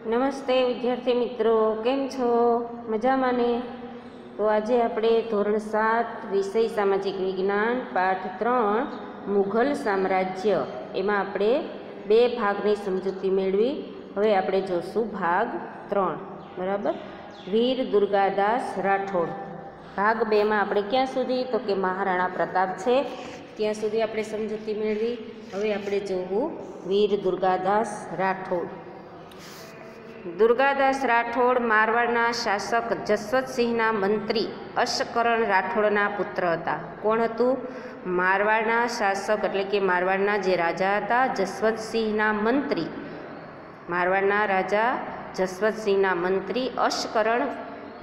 નમસ્તે વિદ્યાર્થી મિત્રો, કેમ છો? મજામાં ને? તો આજે આપણે ધોરણ 7 વિષય સામાજિક વિજ્ઞાન પાઠ 3 મુઘલ સામ્રાજ્ય એમાં આપણે 2 ભાગની સમજૂતી મેળવી. હવે આપણે જોશું ભાગ 3. બરાબર. વીર દુર્ગાદાસ રાઠોડ. ભાગ 2માં આપણે ક્યાં સુધી? તો કે મહારાણા પ્રતાપ છે ત્યાં સુધી આપણે સમજૂતી મેળવી. હવે આપણે જોવું વીર દુર્ગાદાસ રાઠોડ. દુર્ગાદાસ રાઠોડ મારવાડના શાસક જસવંતસિંહના મંત્રી અશ્કરણ રાઠોડના પુત્ર હતા. કોણ હતું? મારવાડના શાસક એટલે કે મારવાડના જે રાજા હતા જસવંતસિંહના મંત્રી, મારવાડના રાજા જસવંતસિંહના મંત્રી અશ્કરણ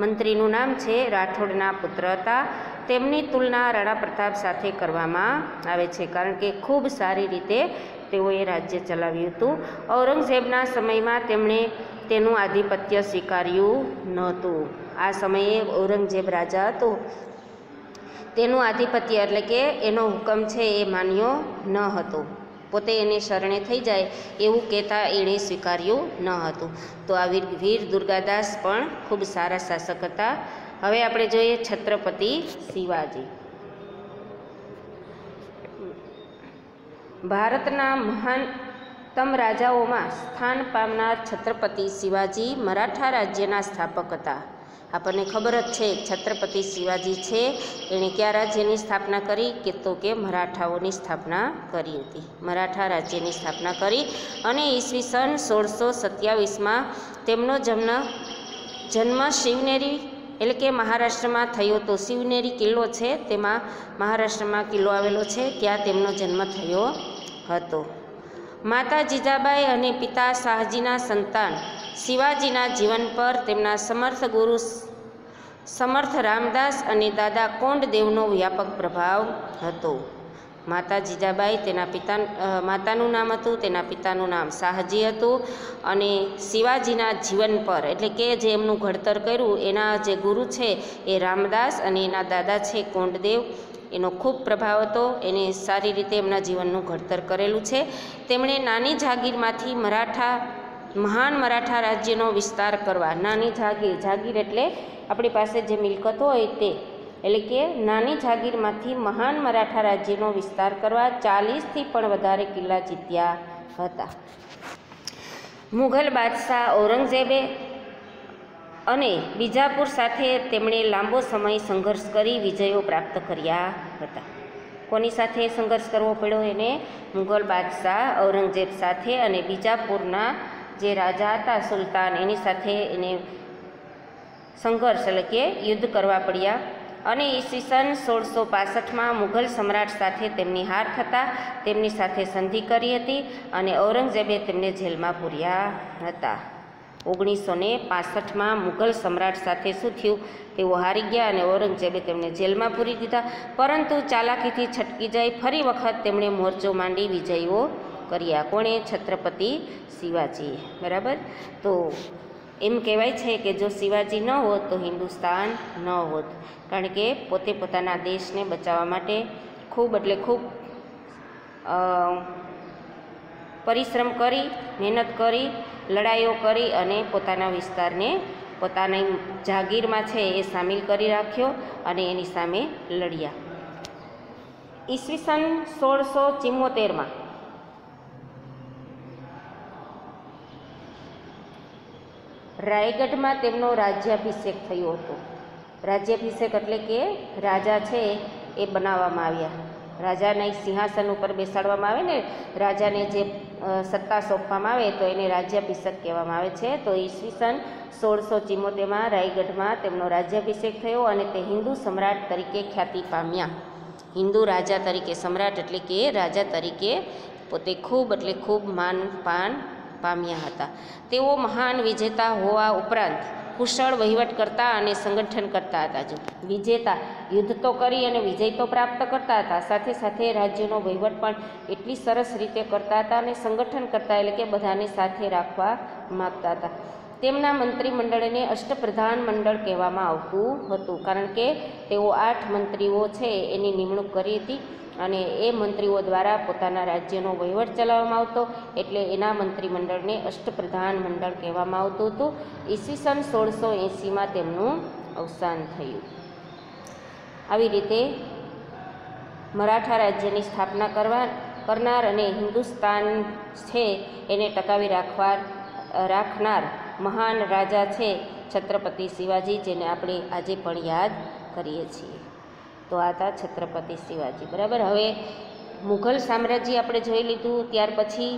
મંત્રીનું નામ છે રાઠોડના પુત્ર હતા. તેમની તુલના રાણા પ્રતાપ સાથે કરવામાં આવે છે કારણ કે ખૂબ સારી રીતે તેઓએ રાજ્ય ચલાવ્યું હતું. ઔરંગઝેબના સમયમાં તેમણે તેનું આધિપત્ય સ્વીકાર્યું નહોતું. આ સમયે ઔરંગઝેબ રાજા હતો, તેનું આધિપત્ય એટલે કે એનો હુકમ છે એ માન્યો ન હતો. પોતે એને શરણે થઈ જાય એવું કહેતા એણે સ્વીકાર્યું ન હતું. તો આ વીર દુર્ગાદાસ પણ ખૂબ સારા શાસક હતા. હવે આપણે જોઈએ છત્રપતિ શિવાજી. ભારતના મહાનતમ રાજાઓમાં સ્થાન પામનાર છત્રપતિ શિવાજી મરાઠા રાજ્યના સ્થાપક હતા. આપણને ખબર જ છે છત્રપતિ શિવાજી છે એણે કયા રાજ્યની સ્થાપના કરી? તો કે મરાઠાઓની સ્થાપના કરી હતી. મરાઠા રાજ્યની સ્થાપના કરી અને ઈસવીસન 1627માં તેમનો જન્મ શિવનેરી એટલે કે મહારાષ્ટ્રમાં થયો હતો. શિવનેરી કિલ્લો છે તેમાં મહારાષ્ટ્રમાં કિલ્લો આવેલો છે, ત્યાં તેમનો જન્મ થયો હતો. માતા જીજાબાઈ અને પિતા શાહજીના સંતાન શિવાજીના જીવન પર તેમના સમર્થ ગુરુ સમર્થ રામદાસ અને દાદા કોંડદેવનો વ્યાપક પ્રભાવ હતો. માતા જીજાબાઈ માતાનું નામ હતું, તેના પિતાનું નામ શાહજી હતું અને શિવાજીના જીવન પર એટલે કે જે એમનું ઘડતર કર્યું એના જે ગુરુ છે એ રામદાસ અને એના દાદા છે કોંડદેવ, એનો ખૂબ પ્રભાવ હતો. એને સારી રીતે એમના જીવનનું ઘડતર કરેલું છે. તેમણે નાની જાગીરમાંથી મહાન મરાઠા રાજ્યનો વિસ્તાર કરવા, નાની જાગીર એટલે આપણી પાસે જે મિલકત હોય તે, એટલે કે નાની જાગીરમાંથી મહાન મરાઠા રાજ્યનો વિસ્તાર કરવા 40થી પણ વધારે કિલ્લા જીત્યા હતા. મુઘલ બાદશાહ ઔરંગઝેબે અને બીજાપુર સાથે તેમણે લાંબો સમય સંઘર્ષ કરી વિજયો પ્રાપ્ત કર્યા હતા. કોની સાથે સંઘર્ષ કરવો પડ્યો? એને મુઘલ બાદશાહ ઔરંગઝેબ સાથે અને બીજાપુરના જે રાજા હતા સુલતાન એની સાથે એને સંઘર્ષ એટલે કે યુદ્ધ કરવા પડ્યા. અને ઈસવીસન 1665માં મુઘલ સમ્રાટ સાથે તેમની હાર થતાં તેમની સાથે સંધિ કરી હતી અને ઔરંગઝેબે તેમને જેલમાં પૂર્યા હતા. 1965માં મુઘલ સમ્રાટ સાથે શું થયું? તેઓ હારી ગયા અને ઔરંગઝેબે તેમને જેલમાં પૂરી દીધા. પરંતુ ચાલાકીથી છટકી જાય ફરી વખત તેમણે મોરચો માંડી વિજયો કર્યા. કોણે? છત્રપતિ શિવાજી. બરાબર. તો એમ કહેવાય છે કે જો શિવાજી ન હોત તો હિન્દુસ્તાન ન હોત, કારણ કે પોતે પોતાના દેશને બચાવવા માટે ખૂબ એટલે ખૂબ પરિશ્રમ કરી, મહેનત કરી, લડાઈઓ કરી અને પોતાના વિસ્તારને પોતાની જાગીરમાં છે એ સામેલ કરી રાખ્યો અને એની સામે લડ્યા. ઈસવીસન 1674માં રાયગઢમાં તેમનો રાજ્યાભિષેક થયો હતો. રાજ્યાભિષેક એટલે કે રાજા છે એ બનાવવામાં આવ્યા. રાજાને સિંહાસન ઉપર બેસાડવામાં આવે ને, રાજાને જે સત્તા સોંપવામાં આવે તો એને રાજ્યાભિષેક કહેવામાં આવે છે. તો ઈસવીસન 1674માં રાયગઢમાં તેમનો રાજ્યાભિષેક થયો અને તે હિન્દુ સમ્રાટ તરીકે ખ્યાતિ પામ્યા. હિન્દુ રાજા તરીકે, સમ્રાટ એટલે કે રાજા તરીકે પોતે ખૂબ એટલે ખૂબ માન પાન પામ્યા હતા. તેઓ મહાન વિજેતા હોવા ઉપરાંત કુશળ વહીવટ કરતા અને સંગઠન કરતા હતા. જો વિજેતા, યુદ્ધ તો કરી અને વિજય તો પ્રાપ્ત કરતા હતા, સાથે સાથે રાજ્યનો વહીવટ પણ એટલી સરસ રીતે કરતા હતા અને સંગઠન કરતા એટલે કે બધાને સાથે રાખવા માગતા હતા. તેમના મંત્રીમંડળને અષ્ટપ્રધાન મંડળ કહેવામાં આવતું હતું કારણ કે તેઓ 8 મંત્રીઓ છે એની નિમણૂક કરી હતી અને એ મંત્રીઓ દ્વારા પોતાના રાજ્યનો વહીવટ ચલાવવામાં આવતો, એટલે એના મંત્રીમંડળને અષ્ટપ્રધાન મંડળ કહેવામાં આવતું હતું. ઈસવીસન 1680માં તેમનું અવસાન થયું. આવી રીતે મરાઠા રાજ્યની સ્થાપના કરનાર અને હિન્દુસ્તાન છે એને ટકાવી રાખનાર મહાન રાજા છે છત્રપતિ શિવાજી, જેને આપણે આજે પણ યાદ કરીએ છીએ. તો આ હતા છત્રપતિ શિવાજી. બરાબર. હવે મુઘલ સામ્રાજ્ય આપણે જોઈ લીધું. ત્યાર પછી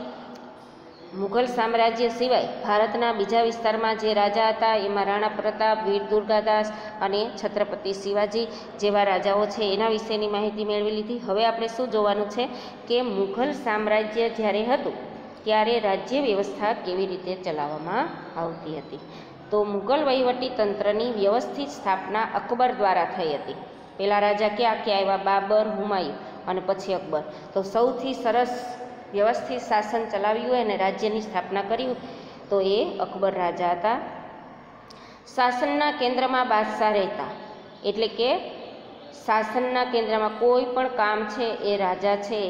મુઘલ સામ્રાજ્ય સિવાય ભારતના બીજા વિસ્તારમાં જે રાજા હતા એમાં રાણા પ્રતાપ, વીર દુર્ગાદાસ અને છત્રપતિ શિવાજી જેવા રાજાઓ છે એના વિશેની માહિતી મેળવી લીધી. હવે આપણે શું જોવાનું છે કે મુઘલ સામ્રાજ્ય જ્યારે હતું ત્યારે રાજ્ય વ્યવસ્થા કેવી રીતે ચલાવવામાં આવતી હતી. તો મુઘલ વહીવટી તંત્રની વ્યવસ્થિત સ્થાપના અકબર દ્વારા થઈ હતી. પહેલા રાજા ક્યાં આવ્યા? બાબર, હુમાયું અને પછી અકબર. તો સૌથી સરસ વ્યવસ્થિત શાસન ચલાવ્યું હોય અને રાજ્યની સ્થાપના કર્યું તો એ અકબર રાજા હતા. શાસનના કેન્દ્રમાં બાદશાહ રહેતા, એટલે કે શાસનના કેન્દ્રમાં કોઈ પણ કામ છે એ રાજા છે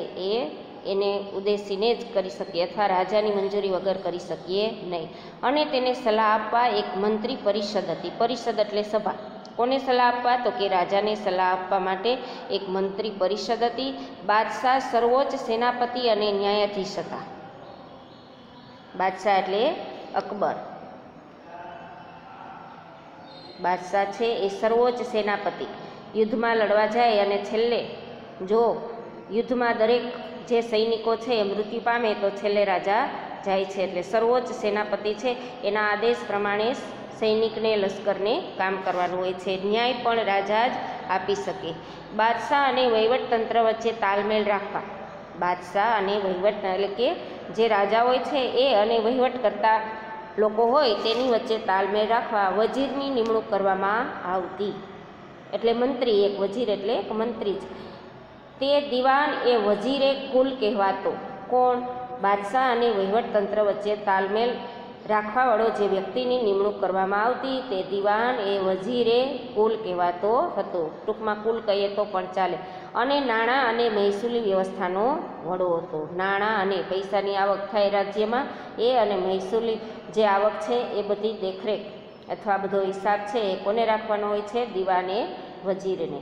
એને ઉદ્દેશીને જ કરી શકીએ અથવા રાજાની મંજૂરી વગર કરી શકીએ નહીં. અને તેને સલાહ આપવા એક મંત્રી પરિષદ હતી. પરિષદ એટલે સભા. કોને સલાહ આપવા? તો કે રાજાને સલાહ આપવા માટે એક મંત્રી પરિષદ હતી. બાદશાહ સર્વોચ્ચ સેનાપતિ અને ન્યાયાધીશ હતા. બાદશાહ એટલે અકબર. બાદશાહ છે એ સર્વોચ્ચ સેનાપતિ. યુદ્ધમાં લડવા જાય અને છેલ્લે જો યુદ્ધમાં દરેક જે સૈનિકો છે એ મૃત્યુ પામે તો છેલ્લે રાજા જાય છે. એટલે સર્વોચ્ચ સેનાપતિ છે એના આદેશ પ્રમાણે સૈનિકને, લશ્કરને કામ કરવાનું હોય છે. ન્યાય પણ રાજા જ આપી શકે. બાદશાહ અને વહીવટતંત્ર વચ્ચે તાલમેલ રાખવા. બાદશાહ અને વહીવટ એટલે કે જે રાજા હોય છે એ અને વહીવટ કરતા લોકો હોય તેની વચ્ચે તાલમેલ રાખવા વજીરની નિમણૂક કરવામાં આવતી. એટલે મંત્રી, એક વજીર એટલે એક મંત્રી જ. તે દિવાન એ વજીરે કુલ કહેવાતો. કોણ? બાદશાહ અને વહીવટતંત્ર વચ્ચે તાલમેલ રાખવાવાળો જે વ્યક્તિની નિમણૂક કરવામાં આવતી તે દિવાન એ વજીરે કુલ કહેવાતો હતો. ટૂંકમાં કુલ કહીએ તો પણ ચાલે. અને નાણાં અને મહેસૂલી વ્યવસ્થાનો વડો હતો. નાણાં અને પૈસાની આવક થાય રાજ્યમાં એ અને મહેસૂલી જે આવક છે એ બધી દેખરેખ અથવા બધો હિસાબ છે એ કોને રાખવાનો હોય છે? દિવાને વજીરને.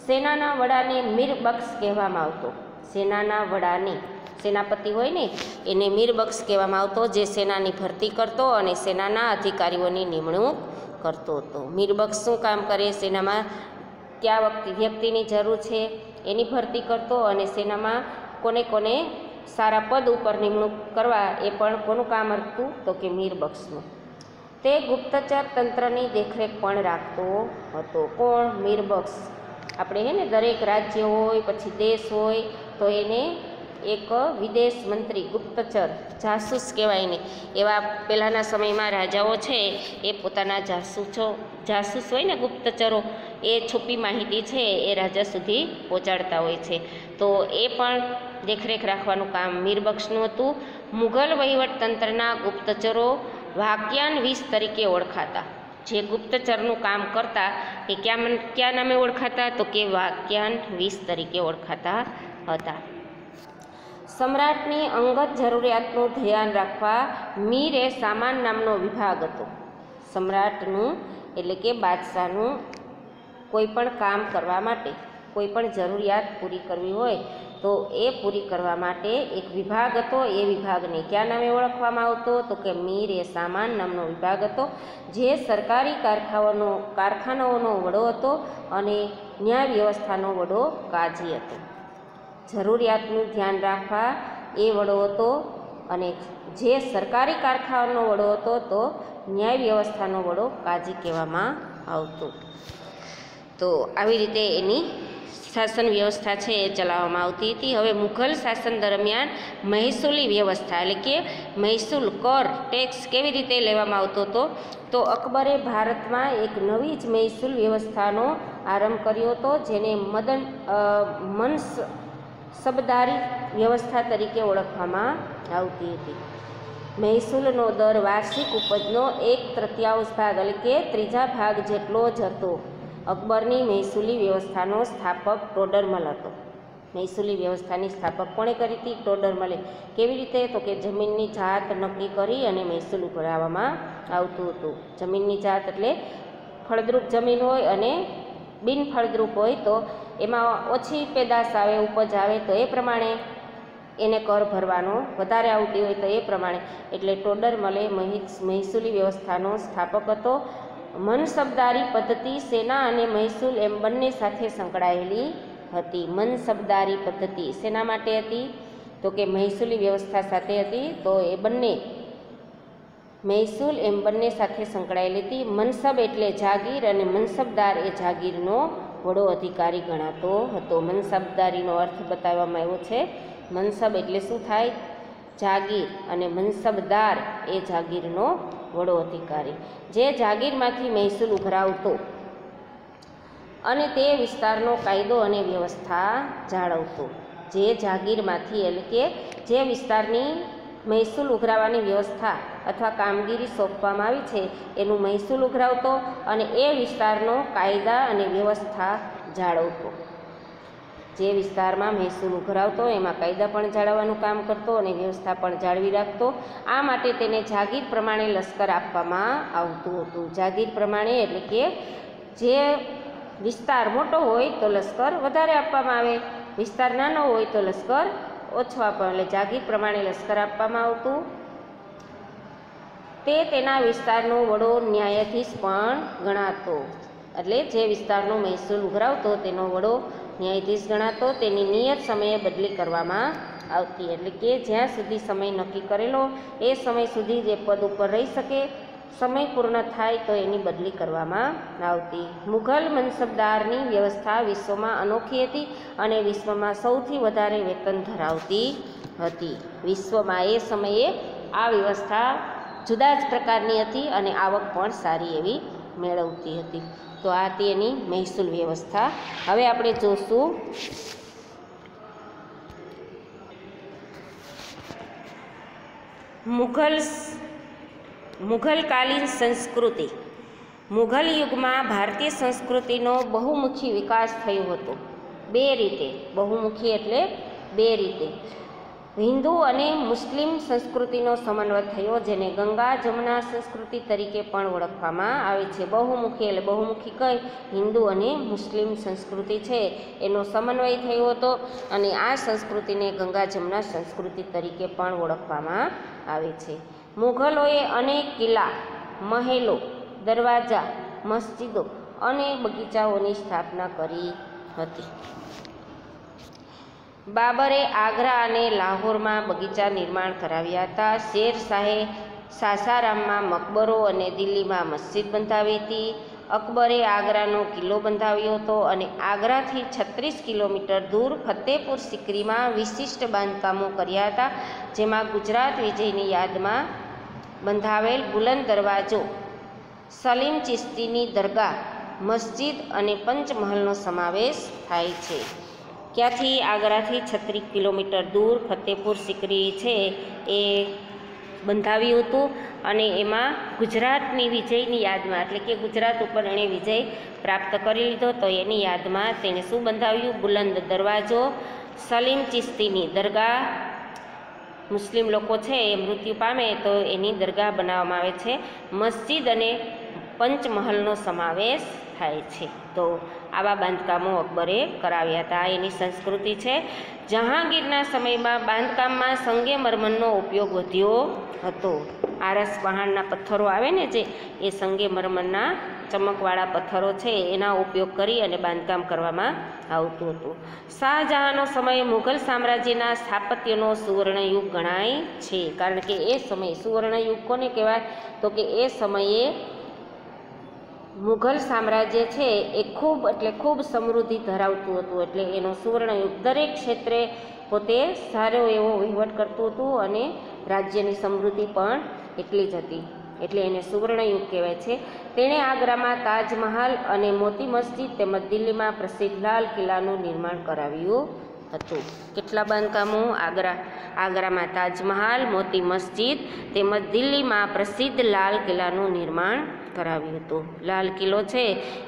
સેનાના વડાને મીરબક્ષ કહેવામાં આવતો. સેનાના વડાને, સેનાપતિ હોય ને એને મીરબક્ષ કહેવામાં આવતો, જે સેનાની ભરતી કરતો અને સેનાના અધિકારીઓની નિમણૂક કરતો હતો. મીરબક્ષ શું કામ કરે? સેનામાં કયા વ્યક્તિની જરૂર છે એની ભરતી કરતો અને સેનામાં કોને કોને સારા પદ ઉપર નિમણૂક કરવા એ પણ કોનું કામ હતું? તો કે મીરબક્ષનું. તે ગુપ્તચર તંત્રની દેખરેખ પણ રાખતો હતો. કોણ? મીરબક્ષ. આપણે હે ને દરેક રાજ્ય હોય પછી દેશ હોય તો એને એક વિદેશ મંત્રી, ગુપ્તચર, જાસૂસ કહેવાય ને એવા પહેલાંના સમયમાં રાજાઓ છે એ પોતાના જાસૂસ હોય ને ગુપ્તચરો, એ છુપી માહિતી છે એ રાજા સુધી પહોંચાડતા હોય છે. તો એ પણ દેખરેખ રાખવાનું કામ મીરબક્ષનું હતું. મુઘલ વહીવટતંત્રના ગુપ્તચરો વાક્યાન્વિસ તરીકે ઓળખાતા. જે ગુપ્તચરનું કામ કરતા એ ક્યાં નામે ઓળખાતા? તો કે વાક્યાન્વિસ તરીકે ઓળખાતા હતા. સમ્રાટની અંગત જરૂરિયાતનું ધ્યાન રાખવા મીર એ સામાન નામનો વિભાગ હતો. સમ્રાટનું એટલે કે બાદશાહનું કોઈ પણ કામ કરવા માટે, કોઈ પણ જરૂરિયાત પૂરી કરવી હોય તો એ પૂરી કરવા માટે એક વિભાગ હતો. એ વિભાગને કયા નામે ઓળખવામાં આવતો? તો કે મીર એ સામાન નામનો વિભાગ હતો, જે સરકારી કારખાનાઓનો વડો હતો અને ન્યાય વ્યવસ્થાનો વડો કાજી હતો. જરૂરિયાતનું ધ્યાન રાખવા એ વડો હતો અને જે સરકારી કારખાનાનો વડો હતો તો ન્યાય વ્યવસ્થાનો વડો કાજી કહેવામાં આવતો. તો આવી રીતે એની શાસન વ્યવસ્થા છે એ ચલાવવામાં આવતી હતી. હવે મુઘલ શાસન દરમિયાન મહેસૂલી વ્યવસ્થા એટલે કે મહેસૂલ, કર, ટેક્સ કેવી રીતે લેવામાં આવતો હતો? તો અકબરે ભારતમાં એક નવી જ મહેસૂલ વ્યવસ્થાનો આરંભ કર્યો હતો, જેને મનસબદારી વ્યવસ્થા તરીકે ઓળખવામાં આવતી હતી. મહેસૂલનો દર વાર્ષિક ઉપજનો 1/3 ભાગ એટલે કે 3 ભાગ જેટલો જ હતો. અકબરની મહેસૂલી વ્યવસ્થાનો સ્થાપક ટોડરમલ હતો. મૈસૂલી વ્યવસ્થાની સ્થાપક કોણે કરી હતી? ટોડરમલે. કેવી રીતે? તો કે જમીનની જાત નક્કી કરી અને મહેસૂલ ઉઘરાવવામાં આવતું હતું. જમીનની જાત એટલે ફળદ્રુપ જમીન હોય અને બિનફળદ્રુપ હોય તો એમાં ઓછી પેદાશ આવે, ઉપજ આવે તો એ પ્રમાણે એને કર ભરવાનો, વધારે આવતી હોય તો એ પ્રમાણે. એટલે ટોડરમલે મહેસૂલી વ્યવસ્થાનો સ્થાપક હતો. મનસબદારી પદ્ધતિ સેના અને મહેસૂલ એમ બંને સાથે સંકળાયેલી હતી. મનસબદારી પદ્ધતિ શેના માટે હતી? તો કે મહેસૂલી વ્યવસ્થા સાથે હતી. તો એ બંને મહેસૂલ એમ બંને સાથે સંકળાયેલી હતી. મનસબ એટલે જાગીર અને મનસબદાર એ જાગીરનો વડો અધિકારી ગણાતો હતો. મનસબદારીનો અર્થ બતાવવામાં આવ્યો છે. મનસબ એટલે શું થાય? જાગીર, અને મનસબદાર એ જાગીરનો વડો અધિકારી, જે જાગીરમાંથી મહેસૂલ ઉઘરાવતો અને તે વિસ્તારનો કાયદો અને વ્યવસ્થા જાળવતો. જે જાગીરમાંથી એટલે કે જે વિસ્તારની મહેસૂલ ઉઘરાવવાની વ્યવસ્થા અથવા કામગીરી સોંપવામાં આવી છે એનું મહેસૂલ ઉઘરાવતો અને એ વિસ્તારનો કાયદા અને વ્યવસ્થા જાળવતો. જે વિસ્તારમાં મહેસૂલ ઉઘરાવતો એમાં કાયદા પણ જાળવવાનું કામ કરતો અને વ્યવસ્થા પણ જાળવી રાખતો. આ માટે તેને જાગીર પ્રમાણે લશ્કર આપવામાં આવતું હતું. જાગીર પ્રમાણે એટલે કે જે વિસ્તાર મોટો હોય તો લશ્કર વધારે આપવામાં આવે, વિસ્તાર નાનો હોય તો લશ્કર ઓછો આપવામાં, એટલે જાગીર પ્રમાણે લશ્કર આપવામાં આવતું. તે તેના વિસ્તારનો વડો ન્યાયાધીશ પણ ગણાતો. એટલે જે વિસ્તારનો મહેસૂલ ઉઘરાવતો તેનો વડો ન્યાયાધીશ ગણાતો. તેની નિયત સમયે બદલી કરવામાં આવતી. એટલે કે જ્યાં સુધી સમય નક્કી કરેલો એ સમય સુધી જે પદ ઉપર રહી શકે, સમય પૂર્ણ થાય તો એની બદલી કરવામાં આવતી. મુઘલ મનસબદારની વ્યવસ્થા વિશ્વમાં અનોખી હતી અને વિશ્વમાં સૌથી વધારે વેતન ધરાવતી હતી. વિશ્વમાં એ સમયે આ વ્યવસ્થા જુદા જ પ્રકારની હતી અને આવક પણ સારી એવી મેળવતી હતી. તો આ તેની મહેસૂલ વ્યવસ્થા. હવે આપણે જોશું મુઘલકાલીન સંસ્કૃતિ. મુઘલ યુગમાં ભારતીય સંસ્કૃતિનો બહુમુખી વિકાસ થયો હતો. બે રીતે. બહુમુખી એટલે બે રીતે. હિન્દુ અને મુસ્લિમ સંસ્કૃતિનો સમન્વય થયો, જેને ગંગા જમુના સંસ્કૃતિ તરીકે પણ ઓળખવામાં આવે છે. બહુમુખી એટલે બહુમુખી કઈ? હિન્દુ અને મુસ્લિમ સંસ્કૃતિ છે એનો સમન્વય થયો હતો અને આ સંસ્કૃતિને ગંગા જમુના સંસ્કૃતિ તરીકે પણ ઓળખવામાં આવે છે. મુઘલોએ અનેક કિલ્લા, મહેલો, દરવાજા, મસ્જિદો અને બગીચાઓની સ્થાપના કરી હતી. બાબરે આગ્રા અને લાહોરમાં બગીચા નિર્માણ કરાવ્યા હતા. શેરશાહે સાસારામમાં મકબરો અને દિલ્હીમાં મસ્જિદ બંધાવી હતી. અકબરે આગ્રાનો કિલ્લો બંધાવ્યો હતો અને આગ્રાથી 36 કિલોમીટર દૂર ફતેપુર સિકરીમાં વિશિષ્ટ બાંધકામો કર્યા હતા, જેમાં ગુજરાત વિજયની યાદમાં બંધાવેલ બુલંદ દરવાજો, સલીમ ચિશ્તીની દરગાહ, મસ્જિદ અને પંચમહલનો સમાવેશ થાય છે. ક્યાંથી? આગ્રાથી 36 કિલોમીટર દૂર ફતેપુર સિકરી છે એ બંધાવ્યું હતું અને એમાં ગુજરાતની વિજયની યાદમાં, એટલે કે ગુજરાત ઉપર એણે વિજય પ્રાપ્ત કરી લીધો તો એની યાદમાં તેણે શું બંધાવ્યું? બુલંદ દરવાજો, સલીમ ચિશ્તીની દરગાહ. મુસ્લિમ લોકો છે એ મૃત્યુ પામે તો એની દરગાહ બનાવવામાં આવે છે. મસ્જિદ અને પંચમહલનો સમાવેશ થાય છે. તો આવા બાંધકામો અકબરે કરાવ્યા હતા. એની સંસ્કૃતિ છે. જહાંગીરના સમયમાં બાંધકામમાં સંગેમરમરનો ઉપયોગ વધ્યો હતો. આરસ પહાડના પથ્થરો આવે ને જે, એ સંગેમરમરના ચમકવાળા પથ્થરો છે એના ઉપયોગ કરી અને બાંધકામ કરવામાં આવતું હતું. શાહજહાંનો સમય મુઘલ સામ્રાજ્યના સ્થાપત્યનો સુવર્ણયુગ ગણાય છે, કારણ કે એ સમય સુવર્ણયુગ કોને કહેવાય? તો કે એ સમયે મુઘલ સામ્રાજ્ય છે એ ખૂબ એટલે ખૂબ સમૃદ્ધિ ધરાવતું હતું, એટલે એનો સુવર્ણયુગ. દરેક ક્ષેત્રે પોતે સારો એવો વહીવટ કરતું હતું અને રાજ્યની સમૃદ્ધિ પણ એટલી જ હતી, એટલે એને સુવર્ણયુગ કહેવાય છે. તેણે આગ્રામાં તાજમહાલ અને મોતી મસ્જિદ તેમજ દિલ્હીમાં પ્રસિદ્ધ લાલ કિલ્લાનું નિર્માણ કરાવ્યું હતું. કેટલા બાંધકામો? આગ્રામાં તાજમહાલ, મોતી મસ્જિદ તેમજ દિલ્હીમાં પ્રસિદ્ધ લાલ કિલ્લાનું નિર્માણ કરાવ્યું હતું. લાલ કિલ્લો છે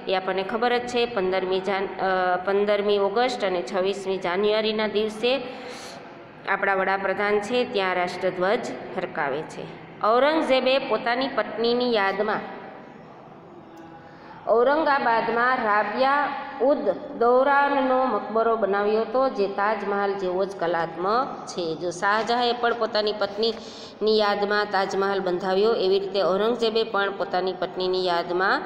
એ આપણને ખબર જ છે 15મી ઓગસ્ટ અને 26મી જાન્યુઆરીના દિવસે આપણા વડાપ્રધાન છે ત્યાં રાષ્ટ્રધ્વજ ફરકાવે છે. ઔરંગઝેબે પોતાની પત્નીની યાદમાં ઔરંગાબાદમાં રાબિયા ઉદ દૌરાનનો મકબરો બનાવ્યો હતો, જે તાજમહાલ જેવો જ કલાત્મક છે. જો શાહજહાંએ પણ પોતાની પત્નીની યાદમાં તાજમહાલ બંધાવ્યો, એવી રીતે ઔરંગઝેબે પણ પોતાની પત્નીની યાદમાં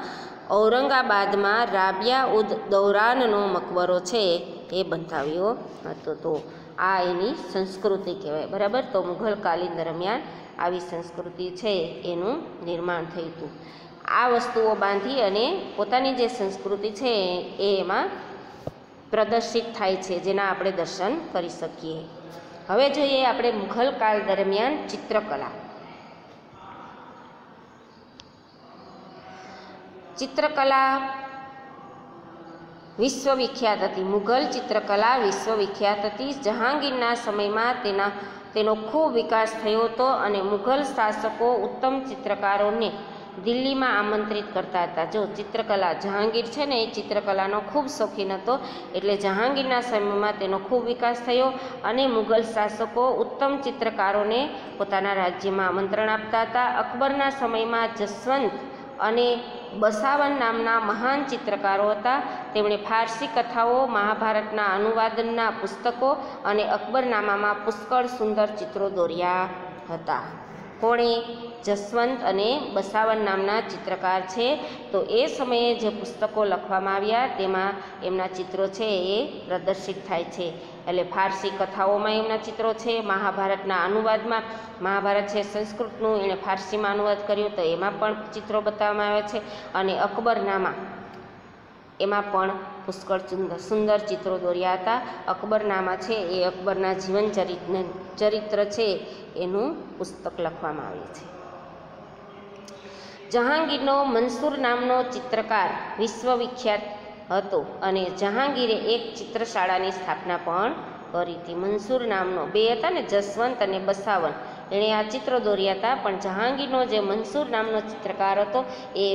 ઔરંગાબાદમાં રાબિયા ઉદ દૌરાનનો મકબરો છે એ બંધાવ્યો હતો. તો આ એની સંસ્કૃતિ કહેવાય, બરાબર. તો મુઘલકાલીન દરમિયાન આવી સંસ્કૃતિ છે એનું નિર્માણ થયું હતું. આ વસ્તુઓ બાંધી અને પોતાની જે સંસ્કૃતિ છે એ એમાં પ્રદર્શિત થાય છે, જેના આપણે દર્શન કરી શકીએ. હવે જોઈએ આપણે મુઘલ કાળ દરમિયાન ચિત્રકલા. ચિત્રકલા વિશ્વવિખ્યાત હતી. મુઘલ ચિત્રકલા વિશ્વવિખ્યાત હતી. જહાંગીરના સમયમાં તેનો ખૂબ વિકાસ થયો હતો અને મુઘલ શાસકો ઉત્તમ ચિત્રકારોને દિલ્હીમાં આમંત્રિત કરતા હતા. જો ચિત્રકલા, જહાંગીર છે ને એ ચિત્રકલાનો ખૂબ શોખીન હતો, એટલે જહાંગીરના સમયમાં તેનો ખૂબ વિકાસ થયો અને મુઘલ શાસકો ઉત્તમ ચિત્રકારોને પોતાના રાજ્યમાં આમંત્રણ આપતા હતા. અકબરના સમયમાં જસવંત અને બસાવન નામના મહાન ચિત્રકારો હતા. તેમણે ફારસી કથાઓ, મહાભારતના અનુવાદનના પુસ્તકો અને અકબરનામામાં પુષ્કળ સુંદર ચિત્રો દોર્યા હતા. કોણે? જસવંત અને બસાવન નામના ચિત્રકાર છે. તો એ સમયે જે પુસ્તકો લખવામાં આવ્યા તેમાં એમના ચિત્રો છે એ પ્રદર્શિત થાય છે. એટલે ફારસી કથાઓમાં એમના ચિત્રો છે, મહાભારતના અનુવાદમાં, મહાભારત છે સંસ્કૃતનું, એણે ફારસીમાં અનુવાદ કર્યો તો એમાં પણ ચિત્રો બતાવવામાં આવ્યા છે. અને અકબરનામા એમાં પણ પુષ્કળ સુંદર ચિત્રો દોર્યા હતા. અકબરનામા છે એ અકબરના જીવન ચરિત્ર છે એનું પુસ્તક લખવામાં આવ્યું છે. જહાંગીરનો મંસૂર નામનો ચિત્રકાર વિશ્વવિખ્યાત હતો અને જહાંગીરે એક ચિત્રશાળાની સ્થાપના પણ કરી હતી. મંસૂર નામનો, બે હતા ને જસવંત અને બસાવન, એણે આ ચિત્રો દોર્યા હતા. પણ જહાંગીરનો જે મંસૂર નામનો ચિત્રકાર હતો એ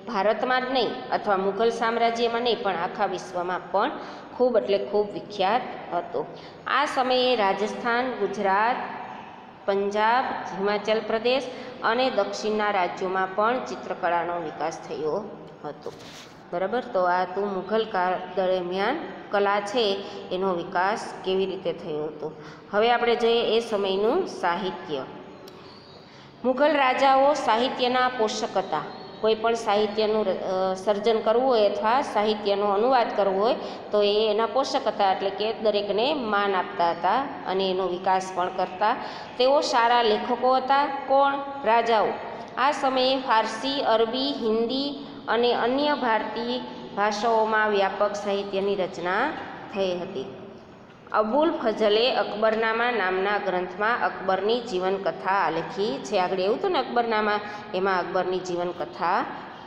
ભારતમાં જ નહીં અથવા મુઘલ સામ્રાજ્યમાં નહીં પણ આખા વિશ્વમાં પણ ખૂબ એટલે ખૂબ વિખ્યાત હતો. આ સમયે રાજસ્થાન, ગુજરાત, પંજાબ, હિમાચલ પ્રદેશ અને દક્ષિણના રાજ્યોમાં પણ ચિત્રકળાનો વિકાસ થયો હતો. બરાબર. તો આ તો મુઘલ કાળ દરમિયાન કલા છે એનો વિકાસ કેવી રીતે થયો હતો. હવે આપણે જોઈએ એ સમયનું સાહિત્ય. મુઘલ રાજાઓ સાહિત્યના પોષક હતા. કોઈ પણ સાહિત્યનું સર્જન કરવું હોય અથવા સાહિત્યનો અનુવાદ કરવો હોય તો એ એના પોષક હતા, એટલે કે દરેકને માન આપતા હતા અને એનો વિકાસ પણ કરતા. તેઓ સારા લેખકો હતા. કોણ? રાજાઓ. આ સમયે ફારસી, અરબી, હિન્દી અને અન્ય ભારતીય ભાષાઓમાં વ્યાપક સાહિત્યની રચના થઈ હતી. અબુલ ફઝલે અકબરનામા નામના ગ્રંથમાં અકબરની જીવનકથા આલેખી છે. આગળ એવું હતું ને અકબરનામા, એમાં અકબરની જીવનકથા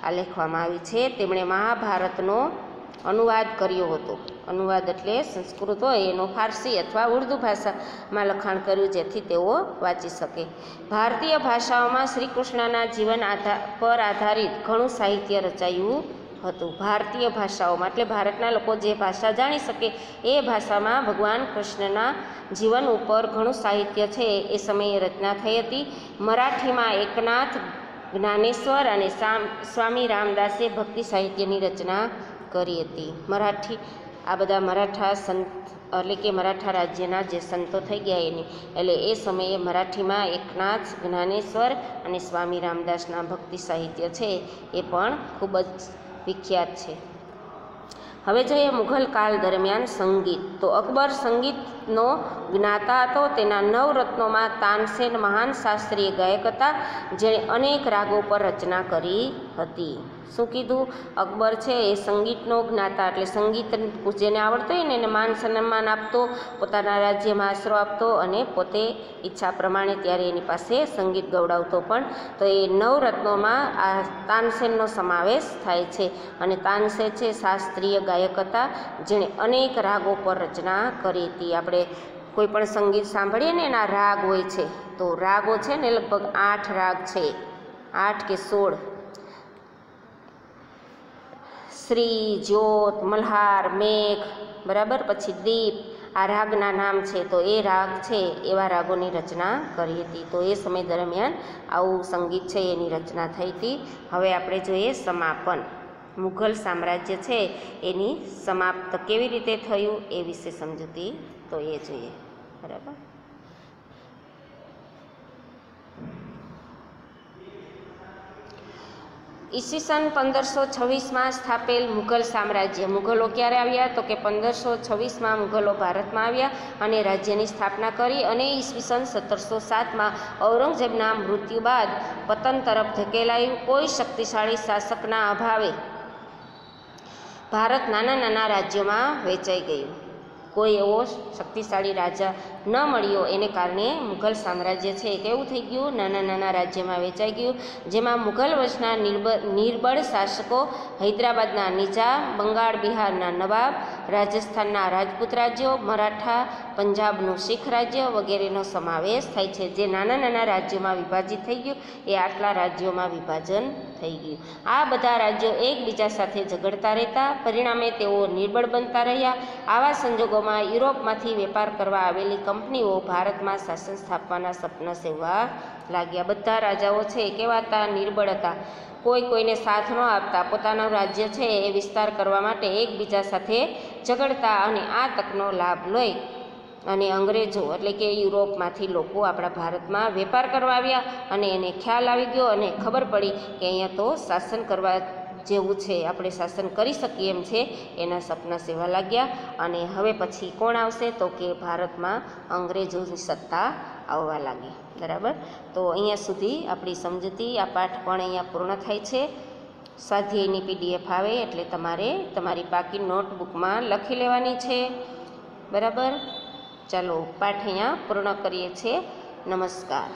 આલેખવામાં આવી છે. તેમણે મહાભારતનો અનુવાદ કર્યો હતો. અનુવાદ એટલે સંસ્કૃત હોય એનો ફારસી અથવા ઉર્દુ ભાષામાં લખાણ કર્યું, જેથી તેઓ વાંચી શકે. ભારતીય ભાષાઓમાં શ્રી કૃષ્ણના જીવન પર આધારિત ઘણું સાહિત્ય રચાયું હતું. ભારતીય ભાષાઓમાં એટલે ભારતના લોકો જે ભાષા જાણી શકે એ ભાષામાં ભગવાન કૃષ્ણના જીવન ઉપર ઘણું સાહિત્ય છે એ સમયે રચના થઈ હતી. મરાઠીમાં એકનાથ, જ્ઞાનેશ્વર અને સ્વામી રામદાસે ભક્તિ સાહિત્યની રચના કરી હતી. મરાઠી, આ બધા મરાઠા સંત એટલે કે મરાઠા રાજ્યના જે સંતો થઈ ગયા એની, એટલે એ સમયે મરાઠીમાં એકનાથ, જ્ઞાનેશ્વર અને સ્વામી રામદાસના ભક્તિ સાહિત્ય છે એ પણ ખૂબ જ વિખ્યાત છે. હવે જોઈએ મુઘલ કાળ દરમિયાન સંગીત. તો અકબર સંગીતનો જ્ઞાતા હતો. તેના 9 રત્નોમાં તાનસેન મહાન શાસ્ત્રીય ગાયક હતા, જેણે અનેક રાગો પર રચના કરી હતી. શું કીધું? અકબર છે એ સંગીતનો જ્ઞાતા, એટલે સંગીત જેને આવડતું હોય ને એને માન સન્માન આપતો, પોતાના રાજ્યમાં આશરો આપતો અને પોતે ઈચ્છા પ્રમાણે ત્યારે એની પાસે સંગીત ગવડાવતો પણ. તો એ નવરત્નોમાં આ તાનસેનનો સમાવેશ થાય છે. અને તાનસેન છે શાસ્ત્રીય ગાયક હતા, જેણે અનેક રાગો પર રચના કરી હતી. આપણે કોઈ પણ સંગીત સાંભળીએ ને એના રાગ હોય છે, તો રાગો છે ને લગભગ 8 રાગ છે, 8 કે 16. શ્રી, જ્યોત, મલ્હાર, મેઘ, બરાબર, પછી દીપ, આ રાગના નામ છે. તો એ રાગ છે એવા રાગોની રચના કરી હતી. તો એ સમય દરમિયાન આવું સંગીત છે એની રચના થઈ હતી. હવે આપણે જોઈએ સમાપન. મુઘલ સામ્રાજ્ય છે એની સમાપ્ત કેવી રીતે થયું એ વિશે સમજૂતી તો એ જોઈએ. બરાબર. ઈસવીસન 1526માં સ્થાપેલ મુઘલ સામ્રાજ્ય. મુઘલો ક્યારે આવ્યા? તો કે 1526માં મુઘલો ભારતમાં આવ્યા અને રાજ્યની સ્થાપના કરી. અને ઈસવીસન 1707માં ઔરંગઝેબના મૃત્યુ બાદ પતન તરફ ધકેલાયું. કોઈ શક્તિશાળી શાસકના અભાવે ભારત નાના નાના રાજ્યોમાં વહેંચાઈ ગયું. કોઈ એવો શક્તિશાળી રાજા ન મળ્યો, એને કારણે મુઘલ સામ્રાજ્ય છે કેવું થઈ ગયું? નાના નાના રાજ્યમાં વેચાઈ ગયું. જેમાં મુઘલ વંશના નિર્બળ શાસકો, હૈદરાબાદના નિજામ, બંગાળ બિહારના નવાબ, રાજસ્થાનના રાજપૂત રાજ્યો, મરાઠા, પંજાબનું શીખ રાજ્ય વગેરેનો સમાવેશ થાય છે. જે નાના નાના રાજ્યોમાં વિભાજિત થઈ ગયું એ આટલા રાજ્યોમાં વિભાજન થઈ ગયું. આ બધા રાજ્યો એકબીજા સાથે ઝઘડતા રહેતા, પરિણામે તેઓ નિર્બળ બનતા રહ્યા. આવા સંજોગોમાં યુરોપમાંથી વેપાર કરવા આવેલી કંપનીઓ ભારતમાં શાસન સ્થાપવાના સપના સેવવા લાગ્યા. બધા રાજાઓ છે કેવા હતા? નિર્બળ હતા. કોઈ કોઈને સાથ ન આપતા, પોતાનું રાજ્ય છે એ વિસ્તાર કરવા માટે એકબીજા સાથે ઝઘડતા. અને આ તકનો લાભ લઈ અને અંગ્રેજો એટલે કે યુરોપમાંથી લોકો આપણા ભારતમાં વેપાર કરવા આવ્યા અને એને ખ્યાલ આવી ગયો અને ખબર પડી કે અહીંયા તો શાસન કરવા જેવું છે, આપણે શાસન કરી શકીએ એમ છે. એના સપના સેવા લાગ્યા. અને હવે પછી કોણ આવશે? તો કે ભારતમાં અંગ્રેજોની સત્તા આવવા લાગી. બરાબર. તો અહીંયા સુધી આપણી સમજૂતી, આ પાઠ પણ અહીંયા પૂર્ણ થાય છે. સ્વાધ્યાયની PDF આવે એટલે તમારે તમારી બાકી નોટબુકમાં લખી લેવાની છે. બરાબર. ચાલો પાઠ અહીંયા પૂર્ણ કરીએ છીએ. નમસ્કાર.